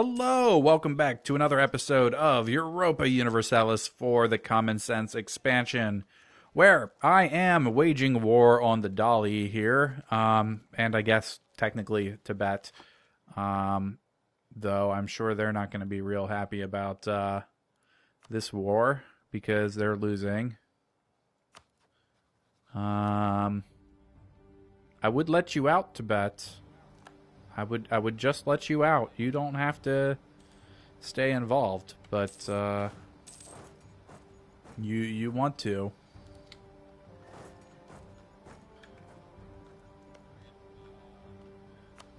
Hello, welcome back to another episode of Europa Universalis IV, the Common Sense expansion, where I am waging war on the Dolly here, and I guess technically Tibet, though I'm sure they're not going to be real happy about this war because they're losing. I would let you out, Tibet. I would just let you out. You don't have to stay involved, but you want to.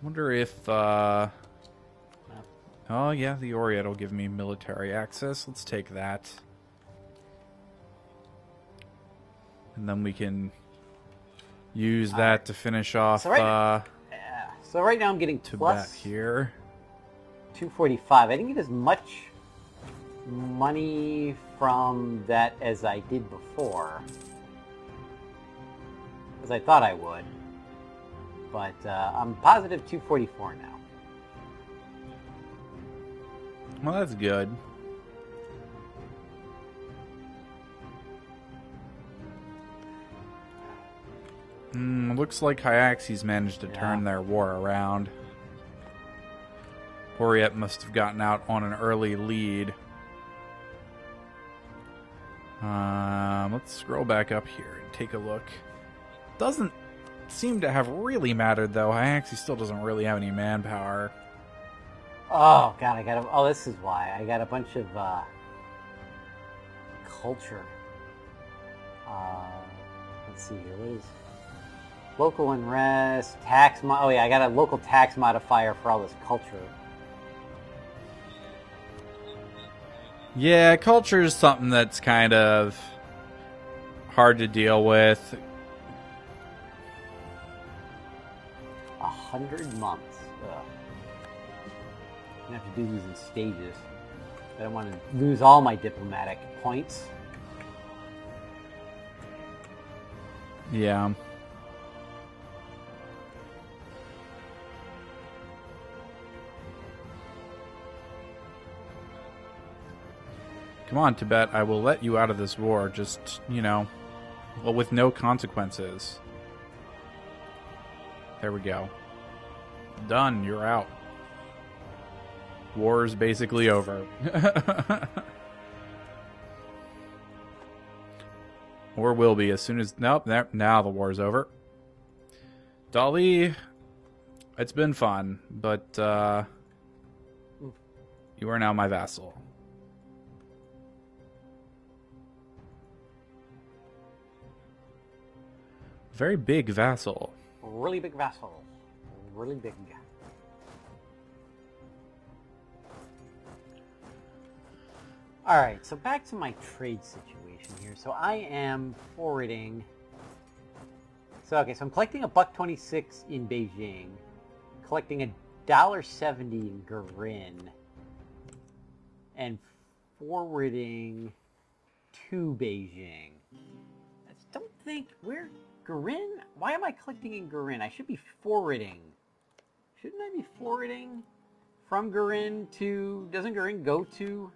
Wonder if oh yeah, the Oriet will give me military access. Let's take that. And then we can use that to finish off So right now I'm getting Tibet plus here. 245. I didn't get as much money from that as I did before, as I thought I would. But I'm positive 244 now. Well, that's good. Looks like Hyaxes managed to turn their war around. Oriet must have gotten out on an early lead. Let's scroll back up here and take a look. Doesn't seem to have really mattered, though. Hyaxes still doesn't really have any manpower. Oh god, oh, this is why. I got a bunch of culture. Let's see here. What is local unrest, tax oh yeah, I got a local tax modifier for all this culture. Yeah, culture is something that's kind of hard to deal with. 100 months. Ugh. I'm gonna have to do these in stages. I don't want to lose all my diplomatic points. Yeah. Come on, Tibet, I will let you out of this war, just, well, with no consequences. There we go. Done, you're out. War's basically over. Or will be as soon as... Nope, now the war's over. Dolly, it's been fun, but you are now my vassal. Very big vassal. Really big vassal. Really big. Alright, so back to my trade situation here. So I am forwarding... So I'm collecting $1.26 in Beijing. Collecting $1.70 in Garin. And forwarding to Beijing. I don't think... Garin? Why am I collecting in Garin? I should be forwarding. Shouldn't I be forwarding from Garin to... Doesn't Garin go to...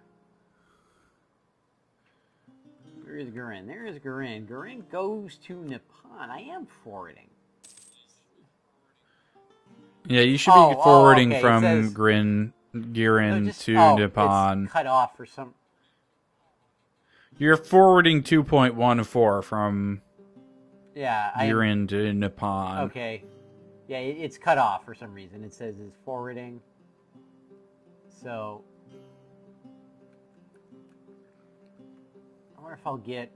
Where is Garin? There is Garin. Garin goes to Nippon. I am forwarding. Yeah, you should be forwarding okay. from Says, Girin to Nippon. It's cut off for some... You're forwarding 2.14 from... Yeah, Girin to Nippon. Okay. Yeah, it's cut off for some reason. It says it's forwarding. So... I wonder if I'll get...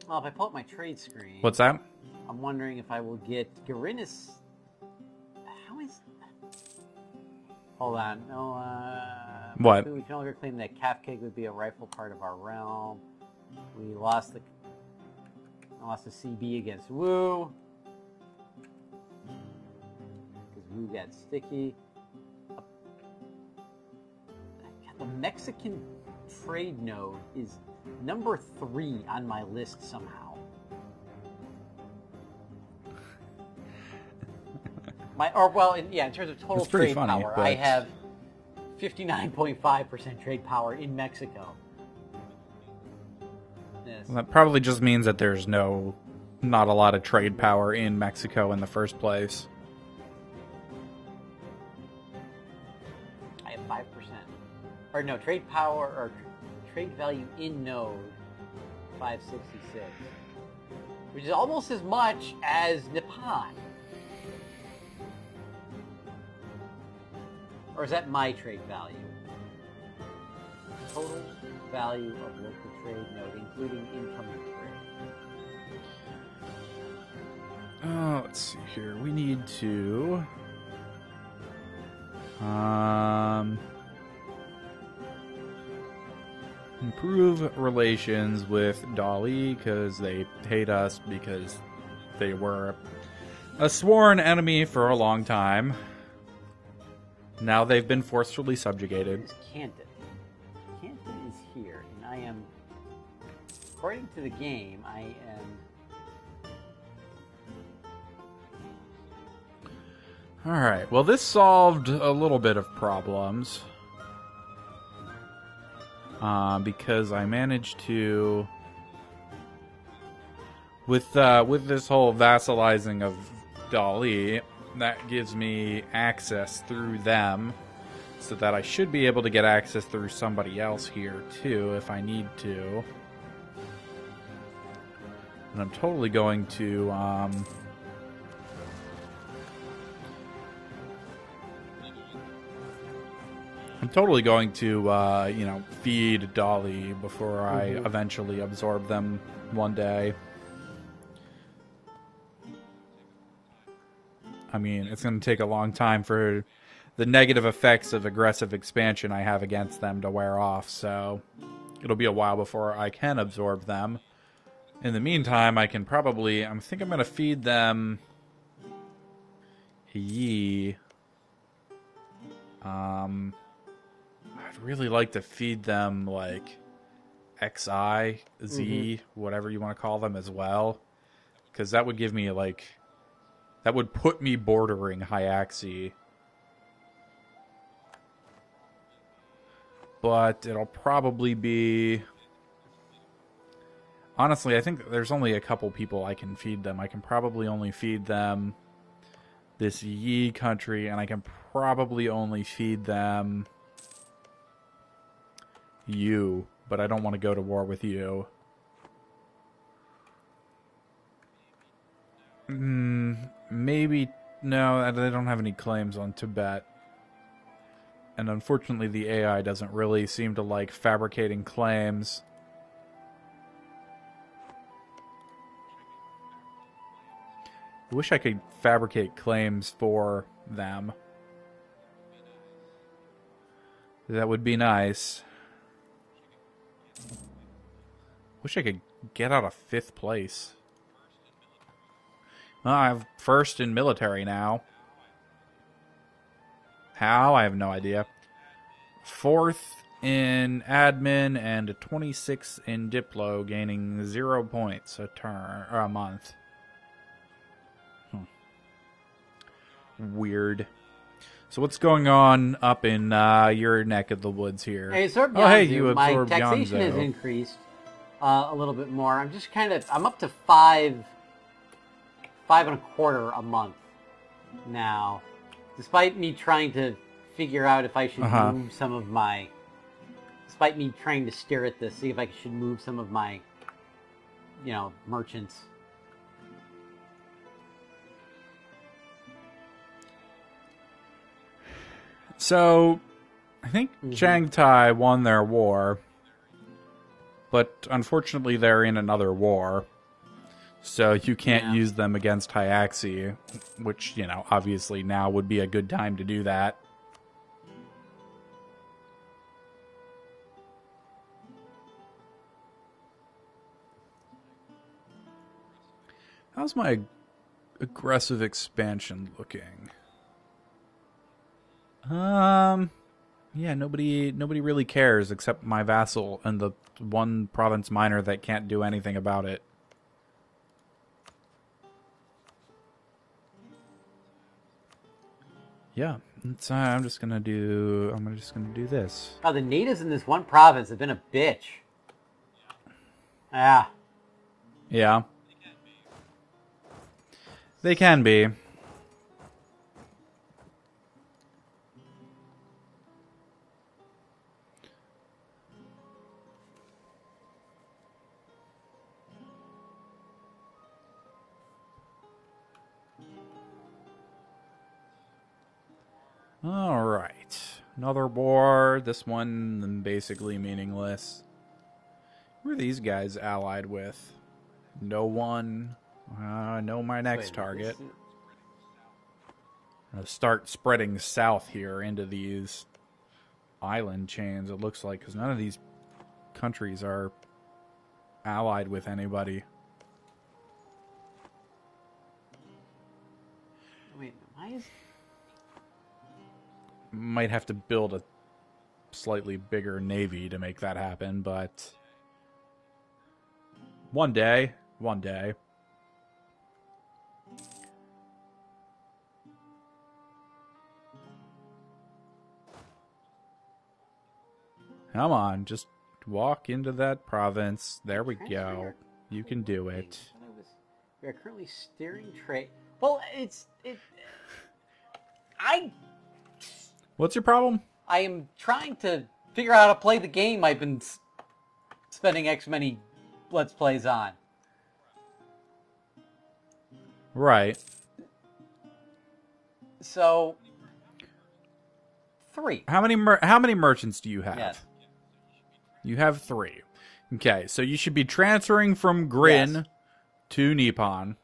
Well, if I pull up my trade screen... What's that? I'm wondering if I will get... Garin is... How is... Hold on. No, What? We can no longer claim that Kafkeg would be a rightful part of our realm. We lost the CB against Wu. Because Wu got sticky. The Mexican trade node is number 3 on my list somehow. in terms of total It's pretty trade funny, power, but... I have 59.5% trade power in Mexico. Yes. Well, that probably just means that there's not a lot of trade power in Mexico in the first place. I have 5%. Or no, trade power or trade value in node 566, which is almost as much as Nippon. Or is that my trade value? Total value of local trade node, including incoming trade. Let's see here. We need to... improve relations with Dali, because they hate us because they were a sworn enemy for a long time. Now they've been forcefully subjugated. Where's Canton? Canton is here, and I am, according to the game, I am... Alright, well this solved a little bit of problems. Because I managed to... With this whole vassalizing of Dali, that gives me access through them, so that I should be able to get access through somebody else here too if I need to. And I'm totally going to feed Dali before I eventually absorb them one day. I mean, it's going to take a long time for the negative effects of aggressive expansion I have against them to wear off, so it'll be a while before I can absorb them. In the meantime, I think I'm going to feed them Yi. I'd really like to feed them, like, XI, Z, whatever you want to call them as well. Because that would give me, like... That would put me bordering Hyaxi. But it'll probably be... Honestly, I think there's only a couple people I can feed them. I can probably only feed them this Yi country, and I can probably only feed them you, but I don't want to go to war with you. Maybe... No, they don't have any claims on Tibet. And unfortunately, the AI doesn't really seem to like fabricating claims. I wish I could fabricate claims for them. That would be nice. Wish I could get out of 5th place. Well, I'm first in military now. How? I have no idea. 4th in admin and 26th in Diplo, gaining 0 points a month. Weird. So what's going on up in your neck of the woods here? Hey, absorb oh, hey, you my absorbed taxation Yonzo. has increased a little bit more. I'm just I'm up to 5.25 a month now, despite me trying to figure out if I should move some of my, despite me trying to stare at this, see if I should move some of my, merchants. So, I think Chiang Tai won their war, but unfortunately they're in another war. So you can't use them against Hyaxi, which, obviously now would be a good time to do that. How's my aggressive expansion looking? Yeah, nobody really cares except my vassal and the one province minor that can't do anything about it. Yeah, I'm just gonna do this. Oh, the natives in this one province have been a bitch. Yeah. Yeah. They can be. Alright. Another war. This one basically meaningless. Who are these guys allied with? No one. Know my next target. I'll start spreading south here into these island chains, it looks like, because none of these countries are allied with anybody. Wait, why is... Might have to build a slightly bigger navy to make that happen, but one day. Come on, just walk into that province. There we go. You can do it. We are currently steering trade. Well, What's your problem? I am trying to figure out how to play the game I've been spending X many Let's Plays on. Right. So, 3. How many merchants do you have? Yes. You have 3. Okay, so you should be transferring from Grin to Nippon.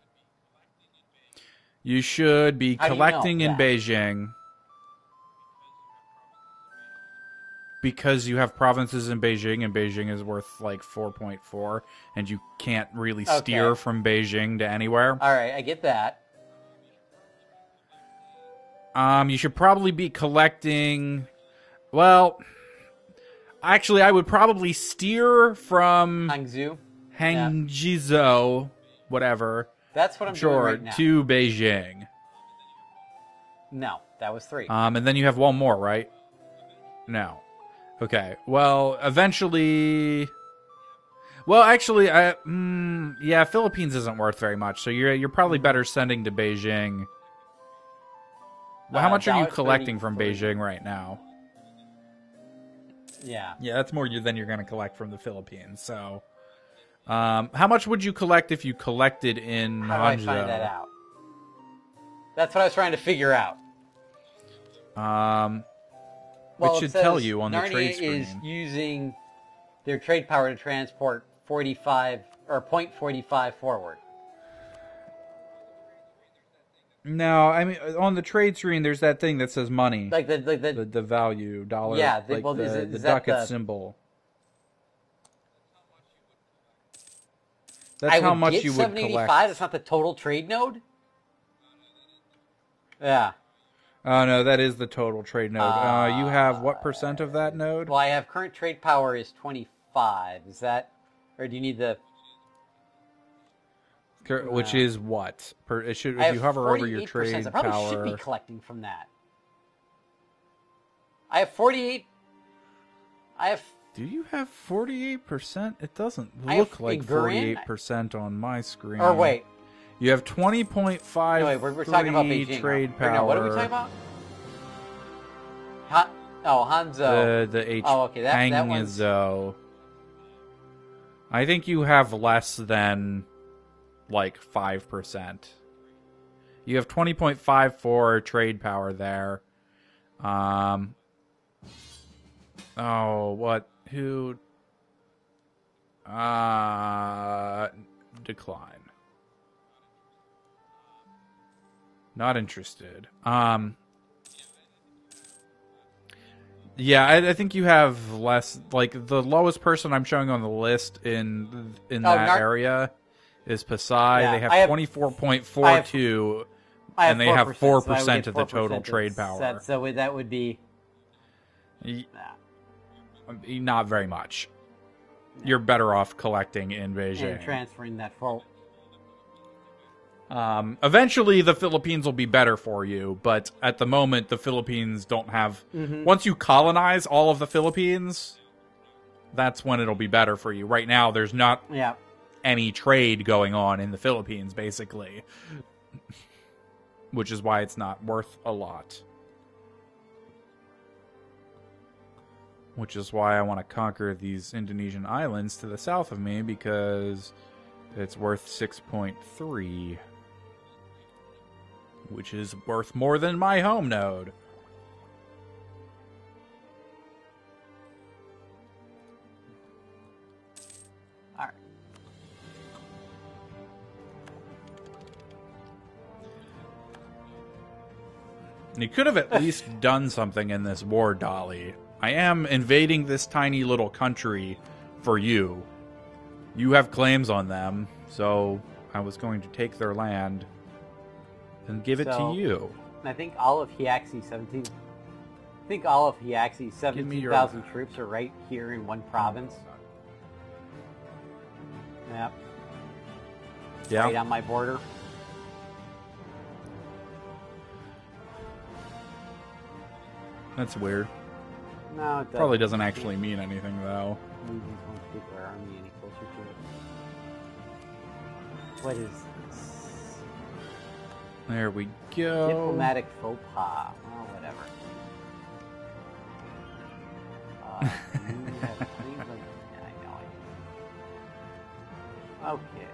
You should be collecting in Beijing. Because you have provinces in Beijing, and Beijing is worth like 4.4, and you can't really steer from Beijing to anywhere. Alright, I get that. You should probably be collecting... Well, actually, I would probably steer from... Hangzhou, whatever. That's what I'm doing right now. To Beijing. No, that was 3. And then you have one more, right? No. Okay. Well, eventually... Well, actually, yeah, Philippines isn't worth very much, so you're probably better sending to Beijing. Well, how much are you collecting from Beijing right now? Yeah. Yeah, that's more than you're going to collect from the Philippines, so... how much would you collect if you collected in Hangzhou? How do I find that out? That's what I was trying to figure out. Which should tell you on the Narnia trade screen. is using their trade power to transport 45 or 0.45 forward. No, I mean on the trade screen, there's that thing that says money, like the value dollar. Yeah, like well, the is ducat symbol. That's how much you would collect. That's not the total trade node. Yeah. Oh no, that is the total trade node. You have what % of that node? Well, I have current trade power is 25. Is that, or do you need the? Which is what? It should. If you hover over your trade I probably power, should be collecting from that. I have 48. Do you have 48%? It doesn't look like 48% on my screen. Or wait. You have 20.5 no, wait, we're talking about Beijing, trade power. No, what are we talking about? Hangzhou. That one's... I think you have less than like 5%. You have 20.54 trade power there. Oh, what? Who? Decline. Not interested. Yeah, I think you have less. Like the lowest person I'm showing on the list in that area is Pasai. Yeah, they have 24.42, and they have 4% of the total trade power. So that would be not very much. You're better off collecting in Beijing and transferring that full. Eventually, the Philippines will be better for you, but at the moment, the Philippines don't have... Once you colonize all of the Philippines, that's when it'll be better for you. Right now, there's not any trade going on in the Philippines, basically. Which is why it's not worth a lot. Which is why I want to conquer these Indonesian islands to the south of me, because it's worth 6.3. Which is worth more than my home node. Alright. You could have at least done something in this war, Dolly. I am invading this tiny little country for you. You have claims on them, so I was going to take their land and give it to you. I think all of Hiaxi's 17,000 troops are right here in one province. Yep. Yeah. Right on my border. That's weird. No, it doesn't. Probably doesn't actually mean anything, though. Won't take our army any closer to it. What is this? There we go. Diplomatic faux pas. Well, whatever. I know. Okay.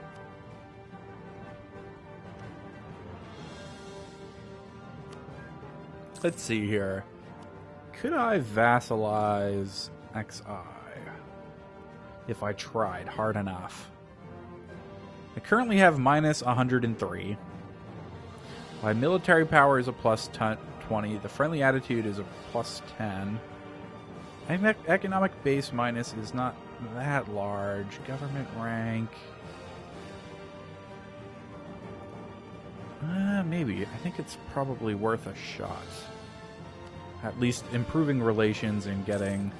Let's see here. Could I vassalize XI if I tried hard enough? I currently have minus 103. My military power is a plus 20. The friendly attitude is a plus 10. Economic base minus is not that large. Government rank. Maybe. I think it's probably worth a shot. At least improving relations and getting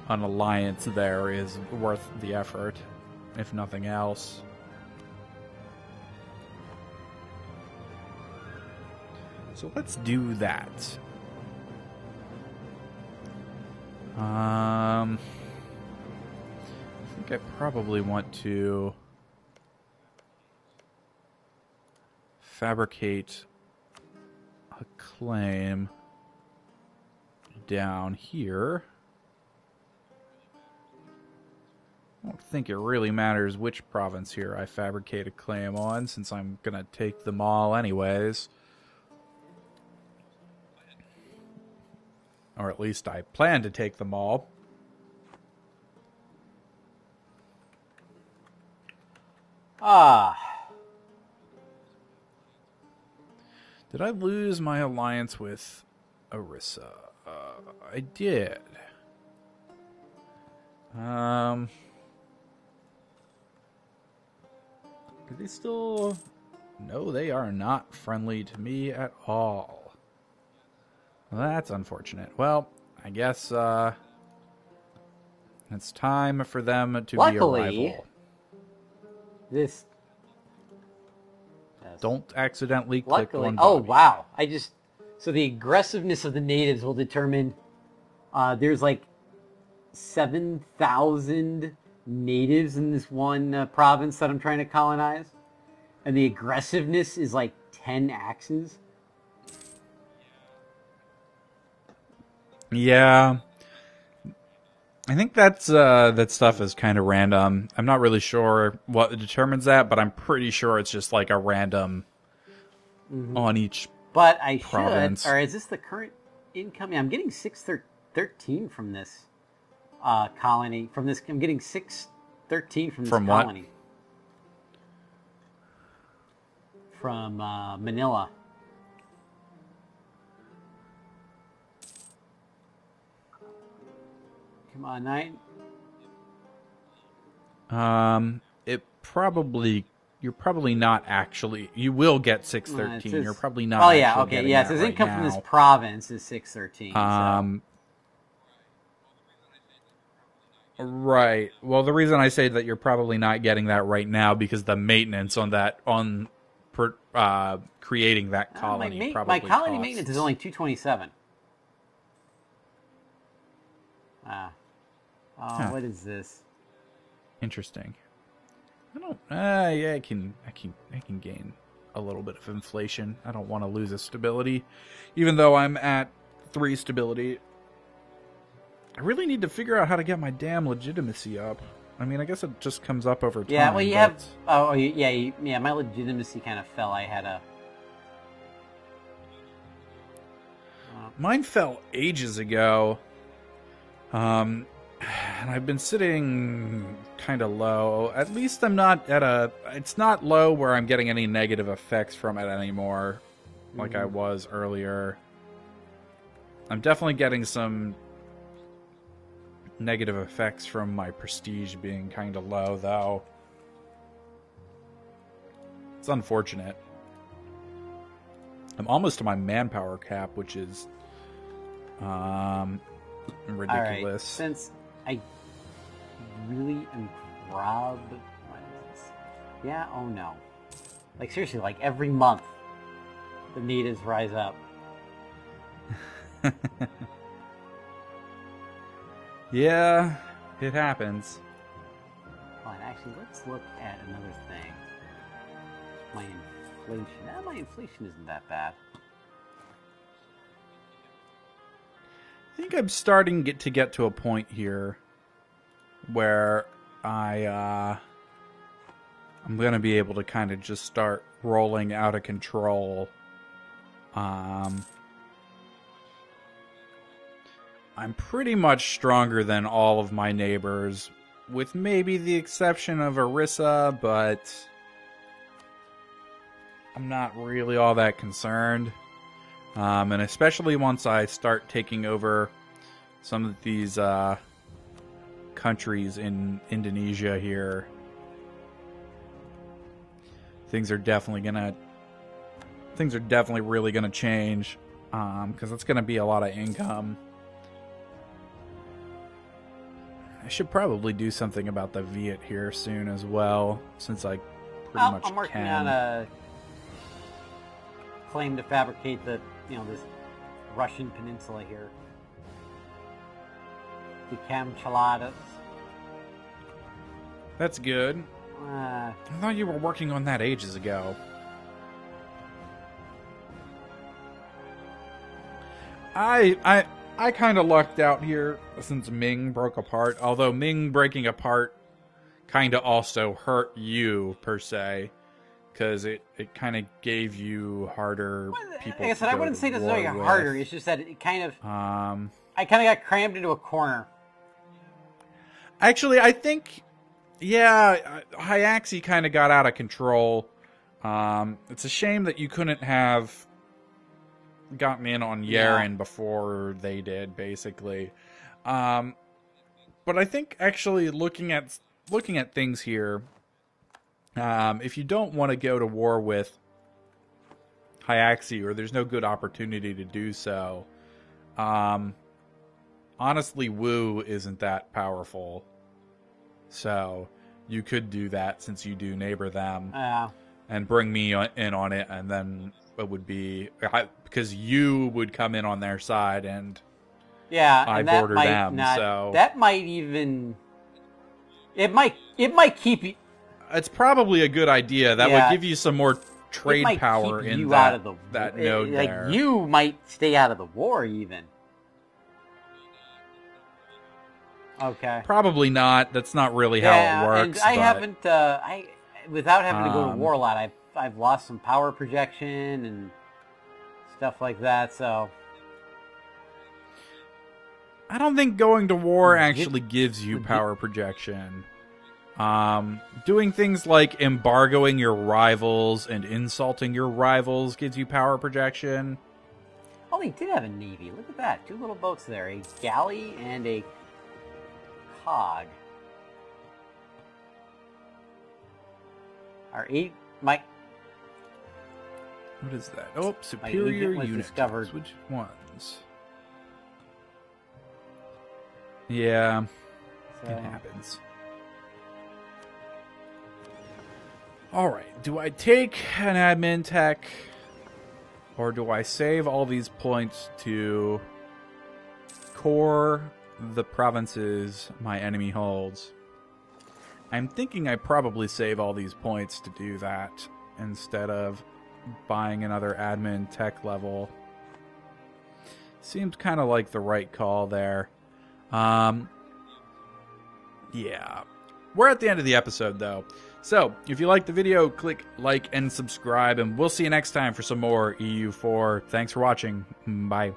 an alliance there is worth the effort, if nothing else. So let's do that. I think I probably want to fabricate a claim down here. I don't think it really matters which province here I fabricate a claim on, since I'm gonna take them all anyways. Or at least I plan to take them all. Did I lose my alliance with Orissa? I did. Are they still... No, they are not friendly to me at all. Well, that's unfortunate. Well, I guess it's time for them to be a rival. This... Don't accidentally click on Oh, Bobby. wow. So the aggressiveness of the natives will determine... there's like 7,000 natives in this one province that I'm trying to colonize. And the aggressiveness is like 10 axes. Yeah. I think that's that stuff is kind of random. I'm not really sure what determines that, but I'm pretty sure it's just like a random on each But I province. should, or is this the current incoming? I'm getting 613 from this colony. From this, I'm getting 613 from this colony. What? From Manila. Come on, Knight. You're probably not actually. You will get 613. You're probably not. Oh yeah, actually okay, getting yeah. that So his right income now. from this province is 613. Right. Well, the reason I say that you're probably not getting that right now because the maintenance on that creating that colony probably my colony costs. maintenance is only 227. What is this? Interesting. I don't. Yeah, I can gain a little bit of inflation. I don't want to lose a stability, even though I'm at 3 stability. I really need to figure out how to get my damn legitimacy up. I mean, I guess it just comes up over time. Yeah, well, you have. Oh, yeah. My legitimacy kind of fell. I had a. Mine fell ages ago. And I've been sitting kind of low. At least I'm not at a... It's not low where I'm getting any negative effects from it anymore, like I was earlier. I'm definitely getting some negative effects from my prestige being kind of low, though. It's unfortunate. I'm almost to my manpower cap, which is ridiculous. All right, since I really am grub. What is this? Yeah, oh no. Like, seriously, like every month, the natives rise up. Yeah, it happens. Oh, and actually, let's look at another thing. My inflation. My inflation isn't that bad. I think I'm starting to get to a point here where I'm going to be able to kind of just start rolling out of control. I'm pretty much stronger than all of my neighbors, with maybe the exception of Arissa, but I'm not really all that concerned. And especially once I start taking over some of these countries in Indonesia here, things are definitely really gonna change, because it's gonna be a lot of income. I should probably do something about the Viet here soon as well, since I pretty much I'm working can. on a claim to fabricate this Russian peninsula here. The Kamchaladas. That's good. I thought you were working on that ages ago. I kind of lucked out here since Ming broke apart, although Ming breaking apart kind of also hurt you, per se, because it kind of gave you harder people. Like I said, I wouldn't say necessarily harder. It's just that it kind of... I kind of got crammed into a corner. Actually, I think... Yeah, Hyaxi kind of got out of control. It's a shame that you couldn't have gotten in on Yaren before they did, basically. But I think actually looking at things here, if you don't want to go to war with Hyaxi, or there's no good opportunity to do so, honestly, Wu isn't that powerful. So you could do that since you do neighbor them, and bring me in on it, and then it would be because you would come in on their side, and I border them. So that might even it might keep you. It's probably a good idea. That would give you some more trade power in that node there. Like, you might stay out of the war even. Okay. Probably not. That's not really how it works. And I haven't. Without having to go to war a lot, I've lost some power projection and stuff like that. So I don't think going to war actually gives you power projection. Doing things like embargoing your rivals and insulting your rivals gives you power projection. Oh, they did have a navy. Look at that. 2 little boats there. A galley and a cog. What is that? Oh, superior units. Discovered. Which ones? Yeah, it happens. Alright, do I take an admin tech, or do I save all these points to core the provinces my enemy holds? I'm thinking I probably save all these points to do that instead of buying another admin tech level. Seems kind of like the right call there. Yeah. We're at the end of the episode, though. So, if you liked the video, click like and subscribe, and we'll see you next time for some more EU4. Thanks for watching. Bye.